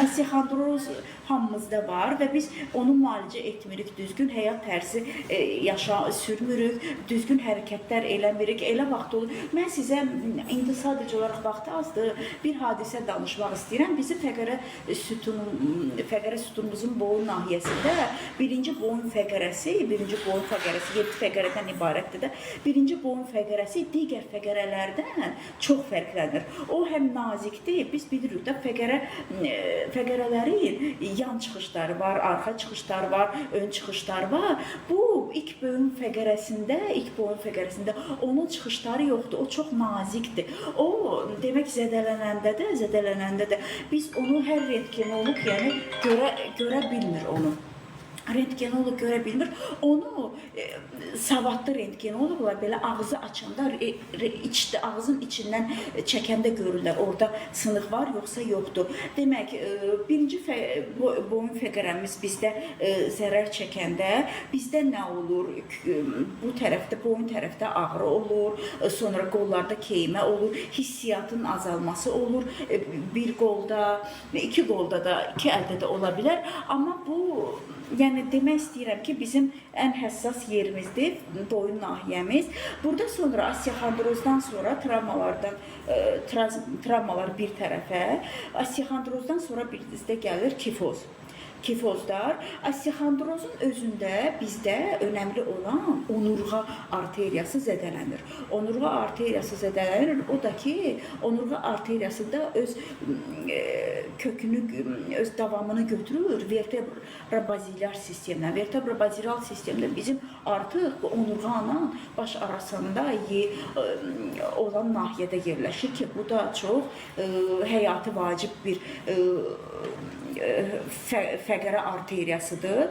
Osteoxondroz hamımızda var və biz onu müalicə etmirik, düzgün həyat tərzi sürmürük, düzgün hərəkətlər eləmirik. Elə vaxt olur. Mən sizə indi sadəcə olaraq vaxtı azdır, bir hadisə danışmaq istəyirəm. Bizim fəqərə sütunumuzun boyun nahiyəsində birinci boyun fəqərəsi 7 fəqərədən ibarətdir də. Birinci boyun fəqərəsi digər fəqərələrdən çox fərqlənir. O həm nazikdir, biz bilirik də fəqərələrin yan çıxışları var, arxa çıxışları var, ön çıxışları var. Bu ilk boyun fəqərəsində onun çıxışları yoxdur. O çox nazikdir. O demək zədələnəndə də biz onu hər rentgenoloq görə bilmir onu. Rentgenoloq görə bilmir. Onu savadlı rentgenoloqlar belə ağzı açanda, ağzın içindən çəkəndə görürlər. Orada sınıq var, yoxsa yoxdur. Demək, birinci boyun fəqərəmiz bizdə zərər çəkəndə, bizdə nə olur? Bu tərəfdə, boyun tərəfdə ağrı olur, sonra qollarda keymə olur, hissiyatın azalması olur. Bir qolda, iki qolda da, iki əldə də ola bilər. Amma bu, yəni demək istəyirəm ki, bizim ən həssas yerimizdir, boyun nahiyəmiz. Burada sonra osteoxondrozdan sonra travmalar bir tərəfə, osteoxondrozdan sonra bizdə gəlir kifoz. Kifozlar. Osteoxondrozun özündə bizdə önəmli olan onurğa arteriyası zədələnir. Onurğa arteriyası zədələnir. O da ki, onurğa arteriyası da öz kökünü, öz davamını götürür vertebra-bazilyar sistemdən. Vertebra-bazilyar sistemdə bizim artıq bu onurğanla baş arasında olan nahiyədə yerləşir ki, bu da çox həyati vacib bir fəqərə arteriyasıdır.